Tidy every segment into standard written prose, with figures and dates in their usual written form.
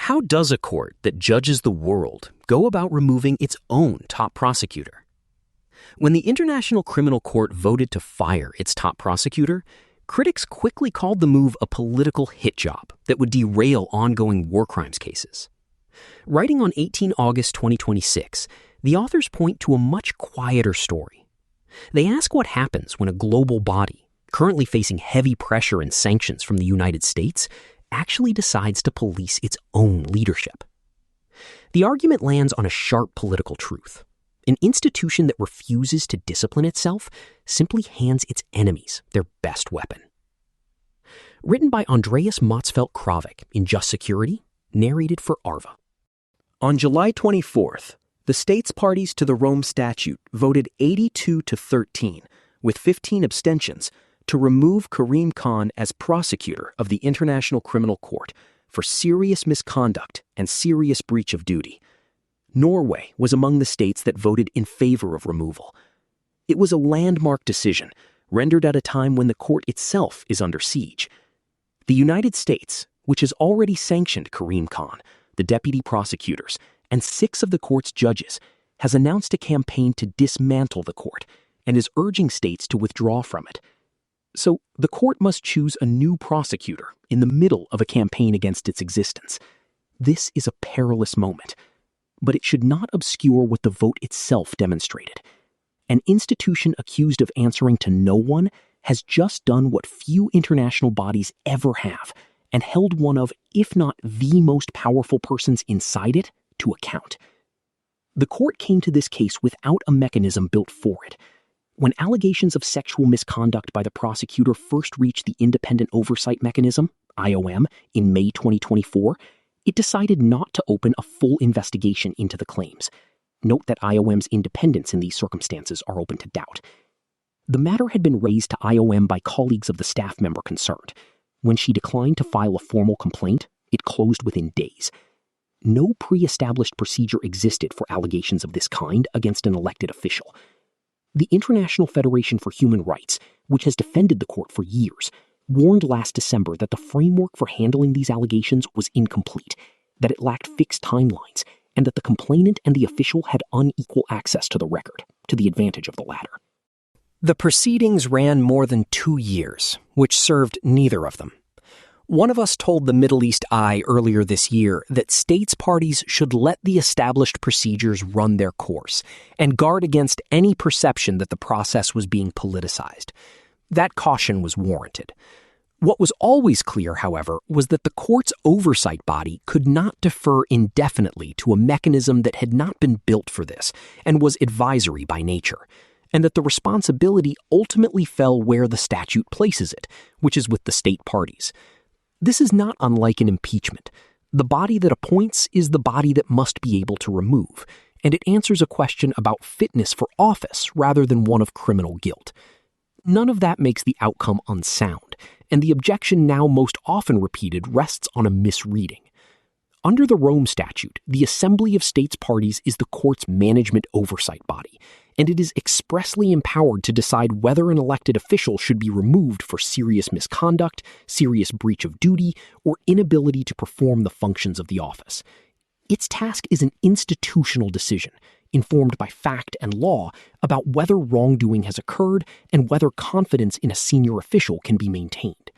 How does a court that judges the world go about removing its own top prosecutor? When the International Criminal Court voted to fire its top prosecutor, critics quickly called the move a political hit job that would derail ongoing war crimes cases. Writing on 18 August 2026, the authors point to a much quieter story. They ask what happens when a global body, currently facing heavy pressure and sanctions from the United States, actually decides to police its own leadership. The argument lands on a sharp political truth. An institution that refuses to discipline itself simply hands its enemies their best weapon. Written by Andreas Motzfeldt-Kravik in Just Security, narrated for Arva. On July 24th, the states parties to the Rome Statute voted 82-13, with 15 abstentions, to remove Karim Khan as prosecutor of the International Criminal Court for serious misconduct and serious breach of duty. Norway was among the states that voted in favor of removal. It was a landmark decision, rendered at a time when the court itself is under siege. The United States, which has already sanctioned Karim Khan, the deputy prosecutors, and 6 of the court's judges, has announced a campaign to dismantle the court and is urging states to withdraw from it. So the court must choose a new prosecutor in the middle of a campaign against its existence. This is a perilous moment, but it should not obscure what the vote itself demonstrated. An institution accused of answering to no one has just done what few international bodies ever have, and held one of, if not the most powerful persons inside it, to account. The court came to this case without a mechanism built for it. When allegations of sexual misconduct by the prosecutor first reached the Independent Oversight Mechanism, IOM, in May 2024, it decided not to open a full investigation into the claims. Note that IOM's independence in these circumstances are open to doubt. The matter had been raised to IOM by colleagues of the staff member concerned. When she declined to file a formal complaint, it closed within days. No pre-established procedure existed for allegations of this kind against an elected official. The International Federation for Human Rights, which has defended the court for years, warned last December that the framework for handling these allegations was incomplete, that it lacked fixed timelines, and that the complainant and the official had unequal access to the record, to the advantage of the latter. The proceedings ran more than 2 years, which served neither of them. One of us told the Middle East Eye earlier this year that states parties should let the established procedures run their course and guard against any perception that the process was being politicized. That caution was warranted. What was always clear, however, was that the court's oversight body could not defer indefinitely to a mechanism that had not been built for this and was advisory by nature, and that the responsibility ultimately fell where the statute places it, which is with the state parties. This is not unlike an impeachment. The body that appoints is the body that must be able to remove, and it answers a question about fitness for office rather than one of criminal guilt. None of that makes the outcome unsound, and the objection now most often repeated rests on a misreading. Under the Rome Statute, the Assembly of States Parties is the court's management oversight body, and it is expressly empowered to decide whether an elected official should be removed for serious misconduct, serious breach of duty, or inability to perform the functions of the office. Its task is an institutional decision, informed by fact and law, about whether wrongdoing has occurred and whether confidence in a senior official can be maintained.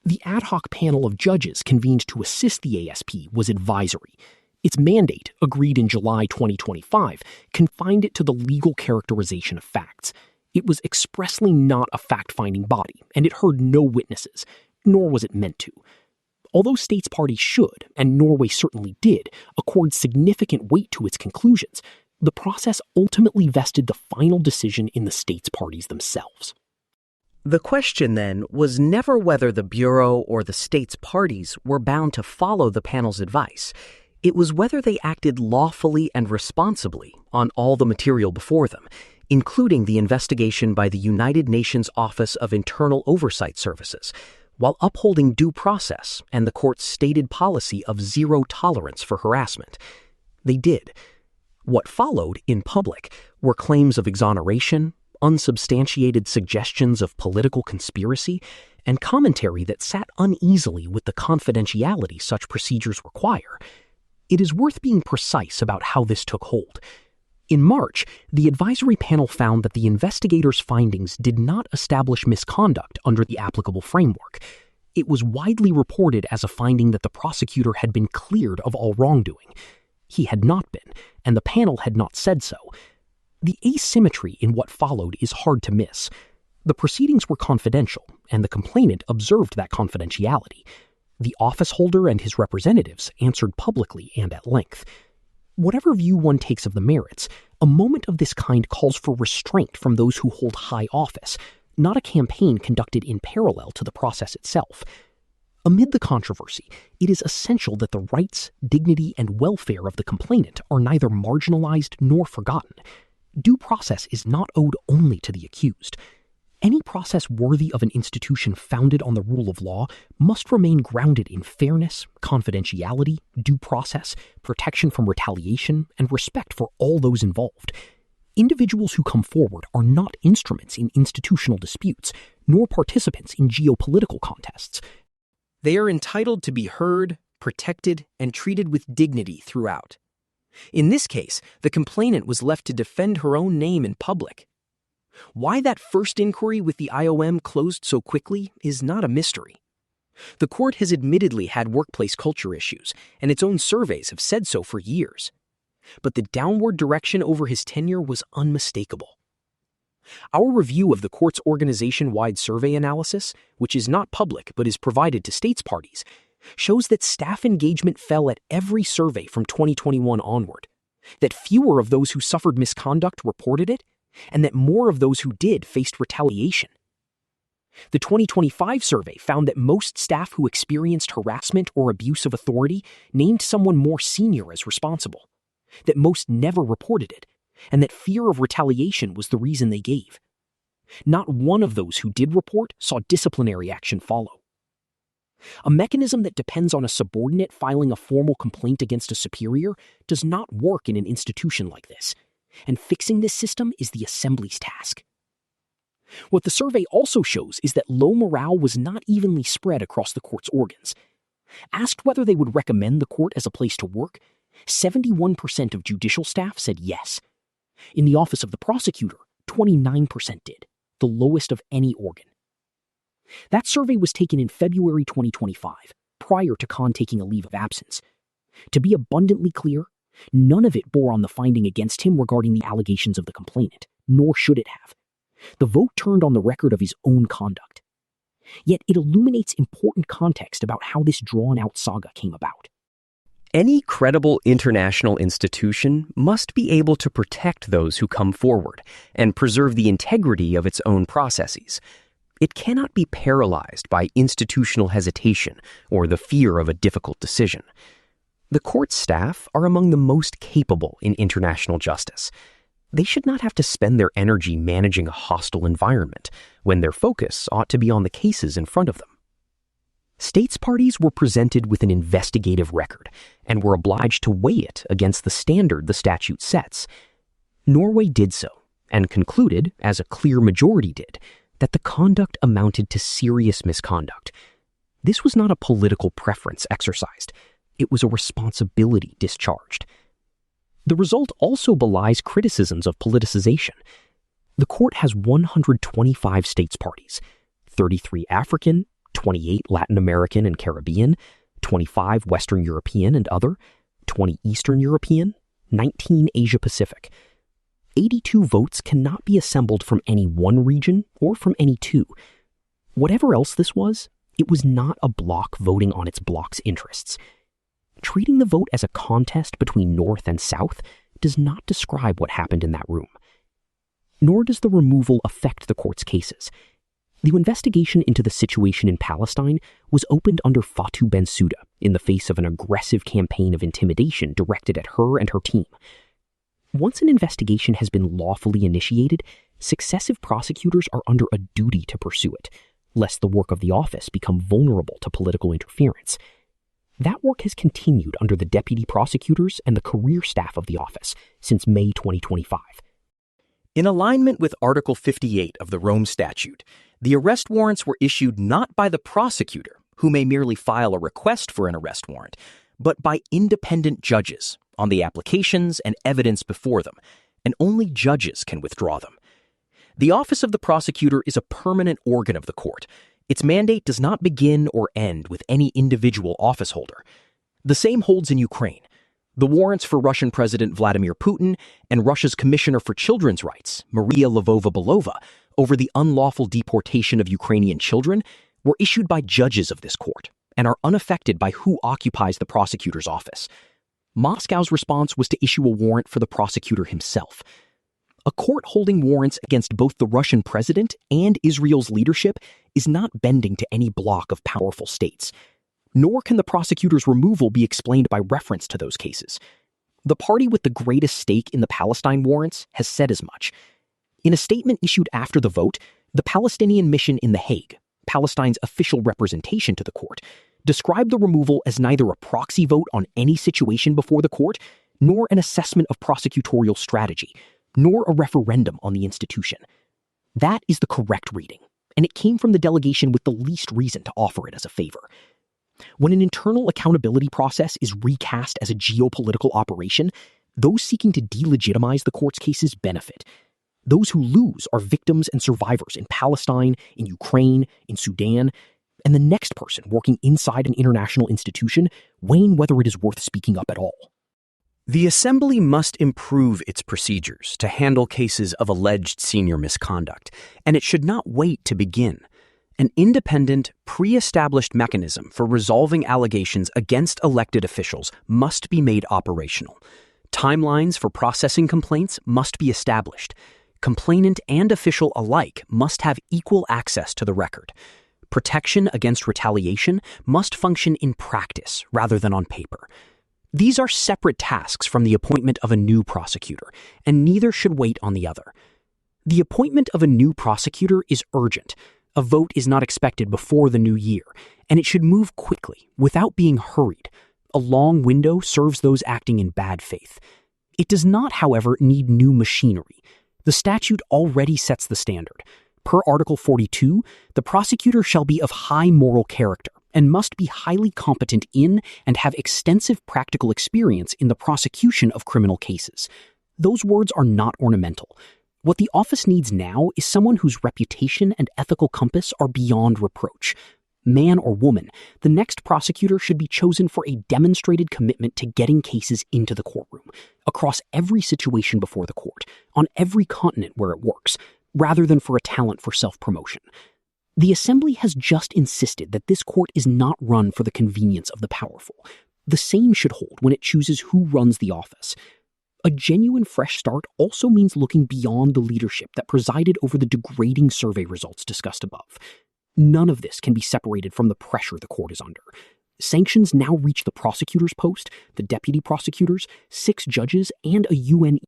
The ad hoc panel of judges convened to assist the ASP was advisory. Its mandate, agreed in July 2025, confined it to the legal characterization of facts. It was expressly not a fact-finding body, and it heard no witnesses, nor was it meant to. Although states parties should, and Norway certainly did, accord significant weight to its conclusions, the process ultimately vested the final decision in the states parties themselves. The question, then, was never whether the Bureau or the states parties were bound to follow the panel's advice. It was whether they acted lawfully and responsibly on all the material before them, including the investigation by the United Nations Office of Internal Oversight Services, while upholding due process and the court's stated policy of zero tolerance for harassment. They did. What followed, in public, were claims of exoneration, unsubstantiated suggestions of political conspiracy, and commentary that sat uneasily with the confidentiality such procedures require. It is worth being precise about how this took hold. In March, the advisory panel found that the investigators' findings did not establish misconduct under the applicable framework. It was widely reported as a finding that the prosecutor had been cleared of all wrongdoing. He had not been, and the panel had not said so. The asymmetry in what followed is hard to miss. The proceedings were confidential, and the complainant observed that confidentiality. The office holder and his representatives answered publicly and at length. Whatever view one takes of the merits, a moment of this kind calls for restraint from those who hold high office, not a campaign conducted in parallel to the process itself. Amid the controversy, it is essential that the rights, dignity, and welfare of the complainant are neither marginalized nor forgotten. Due process is not owed only to the accused. Any process worthy of an institution founded on the rule of law must remain grounded in fairness, confidentiality, due process, protection from retaliation, and respect for all those involved. Individuals who come forward are not instruments in institutional disputes, nor participants in geopolitical contests. They are entitled to be heard, protected, and treated with dignity throughout. In this case, the complainant was left to defend her own name in public. Why that first inquiry with the IOM closed so quickly is not a mystery. The court has admittedly had workplace culture issues, and its own surveys have said so for years. But the downward direction over his tenure was unmistakable. Our review of the court's organization-wide survey analysis, which is not public but is provided to states parties, shows that staff engagement fell at every survey from 2021 onward, that fewer of those who suffered misconduct reported it, and that more of those who did faced retaliation. The 2025 survey found that most staff who experienced harassment or abuse of authority named someone more senior as responsible, that most never reported it, and that fear of retaliation was the reason they gave. Not one of those who did report saw disciplinary action follow. A mechanism that depends on a subordinate filing a formal complaint against a superior does not work in an institution like this, and fixing this system is the Assembly's task. What the survey also shows is that low morale was not evenly spread across the court's organs. Asked whether they would recommend the court as a place to work, 71% of judicial staff said yes. In the office of the prosecutor, 29% did, the lowest of any organ. That survey was taken in February 2025, prior to Khan taking a leave of absence. To be abundantly clear, none of it bore on the finding against him regarding the allegations of the complainant, nor should it have. The vote turned on the record of his own conduct. Yet it illuminates important context about how this drawn-out saga came about. Any credible international institution must be able to protect those who come forward and preserve the integrity of its own processes. It cannot be paralyzed by institutional hesitation or the fear of a difficult decision. The court staff are among the most capable in international justice. They should not have to spend their energy managing a hostile environment when their focus ought to be on the cases in front of them. States parties were presented with an investigative record and were obliged to weigh it against the standard the statute sets. Norway did so and concluded, as a clear majority did, that the conduct amounted to serious misconduct. This was not a political preference exercised. It was a responsibility discharged. The result also belies criticisms of politicization. The court has 125 states parties, 33 African, 28 Latin American and Caribbean, 25 Western European and other, 20 Eastern European, 19 Asia Pacific. 82 votes cannot be assembled from any one region or from any two. Whatever else this was, it was not a bloc voting on its bloc's interests. Treating the vote as a contest between North and South does not describe what happened in that room. Nor does the removal affect the court's cases. The investigation into the situation in Palestine was opened under Fatou Bensouda in the face of an aggressive campaign of intimidation directed at her and her team. Once an investigation has been lawfully initiated, successive prosecutors are under a duty to pursue it, lest the work of the office become vulnerable to political interference. That work has continued under the deputy prosecutors and the career staff of the office since May 2025. In alignment with Article 58 of the Rome Statute, the arrest warrants were issued not by the prosecutor, who may merely file a request for an arrest warrant, but by independent judges on the applications and evidence before them, and only judges can withdraw them. The office of the prosecutor is a permanent organ of the court. Its mandate does not begin or end with any individual office holder. The same holds in Ukraine. The warrants for Russian President Vladimir Putin and Russia's Commissioner for Children's Rights, Maria Lvova-Belova, over the unlawful deportation of Ukrainian children were issued by judges of this court and are unaffected by who occupies the prosecutor's office. Moscow's response was to issue a warrant for the prosecutor himself. A court holding warrants against both the Russian president and Israel's leadership is not bending to any bloc of powerful states. Nor can the prosecutor's removal be explained by reference to those cases. The party with the greatest stake in the Palestine warrants has said as much. In a statement issued after the vote, the Palestinian mission in The Hague, Palestine's official representation to the court, described the removal as neither a proxy vote on any situation before the court, nor an assessment of prosecutorial strategy, nor a referendum on the institution. That is the correct reading, and it came from the delegation with the least reason to offer it as a favor. When an internal accountability process is recast as a geopolitical operation, those seeking to delegitimize the court's cases benefit. Those who lose are victims and survivors in Palestine, in Ukraine, in Sudan, and the next person working inside an international institution weighing whether it is worth speaking up at all. The Assembly must improve its procedures to handle cases of alleged senior misconduct, and it should not wait to begin. An independent, pre-established mechanism for resolving allegations against elected officials must be made operational. Timelines for processing complaints must be established. Complainant and official alike must have equal access to the record. Protection against retaliation must function in practice rather than on paper. These are separate tasks from the appointment of a new prosecutor, and neither should wait on the other. The appointment of a new prosecutor is urgent. A vote is not expected before the new year, and it should move quickly, without being hurried. A long window serves those acting in bad faith. It does not, however, need new machinery. The statute already sets the standard. Per Article 42, the prosecutor shall be of high moral character and must be highly competent in and have extensive practical experience in the prosecution of criminal cases. Those words are not ornamental. What the office needs now is someone whose reputation and ethical compass are beyond reproach. Man or woman, the next prosecutor should be chosen for a demonstrated commitment to getting cases into the courtroom, across every situation before the court, on every continent where it works, rather than for a talent for self-promotion. The Assembly has just insisted that this court is not run for the convenience of the powerful. The same should hold when it chooses who runs the office. A genuine fresh start also means looking beyond the leadership that presided over the degrading survey results discussed above. None of this can be separated from the pressure the court is under. Sanctions now reach the prosecutor's post, the deputy prosecutors, 6 judges, and a UN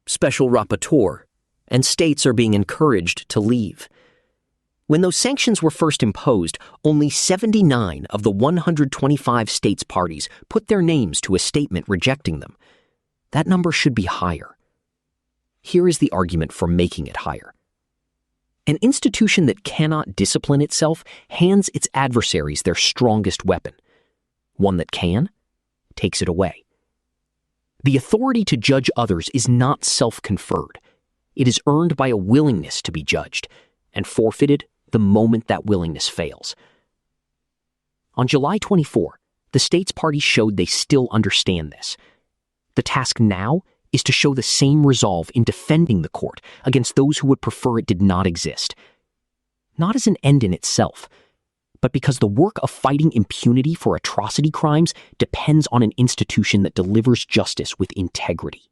special rapporteur, and states are being encouraged to leave. When those sanctions were first imposed, only 79 of the 125 states parties put their names to a statement rejecting them. That number should be higher. Here is the argument for making it higher. An institution that cannot discipline itself hands its adversaries their strongest weapon. One that can takes it away. The authority to judge others is not self-conferred. It is earned by a willingness to be judged, and forfeited the moment that willingness fails. On July 24, the states parties showed they still understand this. The task now is to show the same resolve in defending the court against those who would prefer it did not exist. Not as an end in itself, but because the work of fighting impunity for atrocity crimes depends on an institution that delivers justice with integrity.